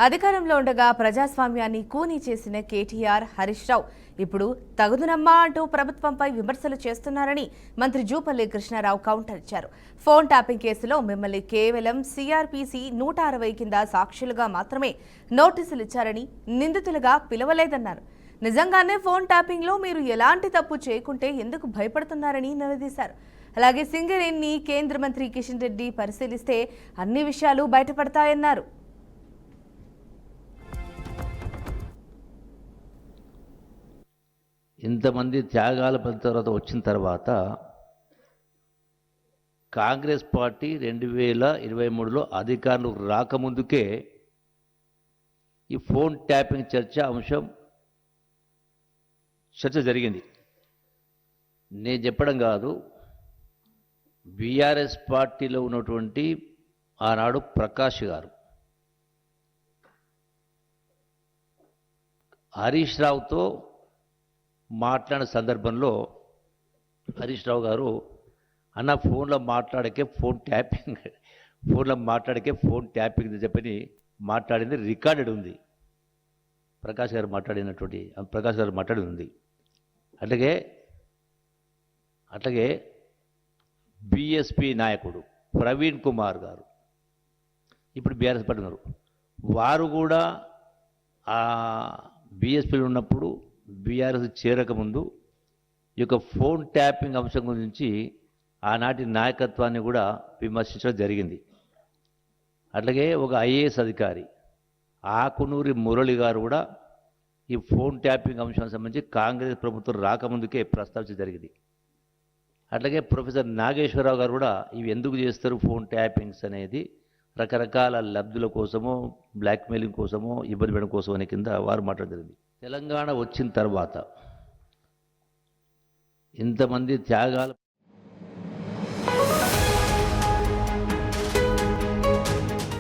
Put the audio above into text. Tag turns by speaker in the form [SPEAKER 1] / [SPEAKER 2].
[SPEAKER 1] అధికారంలో ఉండగా ప్రజాస్వామ్యాన్ని కూనీ చేసిన కేటీఆర్, హరీష్ రావు ఇప్పుడు తగుదునమ్మా అంటూ ప్రభుత్వంపై విమర్శలు చేస్తున్నారని మంత్రి జూపల్లి కృష్ణారావు కౌంటర్ ఇచ్చారు. ఫోన్ ట్యాపింగ్ కేసులో మిమ్మల్ని కేవలం సిఆర్పిసి 160 కింద సాక్షులుగా మాత్రమే నోటీసులు ఇచ్చారని, నిందితులుగా పిలవలేదన్నారు. నిజంగానే ఫోన్ ట్యాపింగ్లో మీరు ఎలాంటి తప్పు చేయకుంటే ఎందుకు భయపడుతున్నారని నిలదీశారు. అలాగే సింగరేణిని కేంద్ర మంత్రి కిషన్ రెడ్డి పరిశీలిస్తే అన్ని విషయాలు బయటపడతాయన్నారు.
[SPEAKER 2] ఇంతమంది త్యాగాల తర్వాత వచ్చిన తర్వాత కాంగ్రెస్ పార్టీ 2023లో అధికారులు రాకముందుకే ఈ ఫోన్ ట్యాపింగ్ చర్చ జరిగింది. నేను చెప్పడం కాదు, బీఆర్ఎస్ పార్టీలో ఉన్నటువంటి ఆనాడు ప్రకాష్ గారు హరీష్ రావుతో మాట్లాడిన సందర్భంలో హరీష్ రావు గారు అన్న ఫోన్లో మాట్లాడకే ఫోన్ ట్యాపింగ్ చెప్పని మాట్లాడింది రికార్డెడ్ ఉంది. ప్రకాష్ గారు మాట్లాడి ఉంది. అట్లాగే బీఎస్పీ నాయకుడు ప్రవీణ్ కుమార్ గారు ఇప్పుడు బీఆర్ఎస్ పార్టీ ఉన్నారు. వారు కూడా ఆ బీఎస్పీలో ఉన్నప్పుడు బీఆర్ఎస్ చేరకముందు ఈ యొక్క ఫోన్ ట్యాపింగ్ అంశం గురించి ఆనాటి నాయకత్వాన్ని కూడా విమర్శించడం జరిగింది. అట్లాగే ఒక ఐఏఎస్ అధికారి ఆకునూరి మురళి గారు కూడా ఈ ఫోన్ ట్యాపింగ్ అంశానికి సంబంధించి కాంగ్రెస్ ప్రభుత్వం రాకముందుకే ప్రస్తావించడం జరిగింది. అట్లాగే ప్రొఫెసర్ నాగేశ్వరరావు గారు కూడా ఇవి ఎందుకు చేస్తారు ఫోన్ ట్యాపింగ్స్ అనేది రకరకాల లబ్ధుల కోసమో, బ్లాక్మెయిలింగ్ కోసమో, ఇబ్బంది పెట్టడం కోసం అనే కింద వారు మాట్లాడడం జరిగింది. తెలంగాణ వచ్చిన తర్వాత ఇంతమంది త్యాగాలు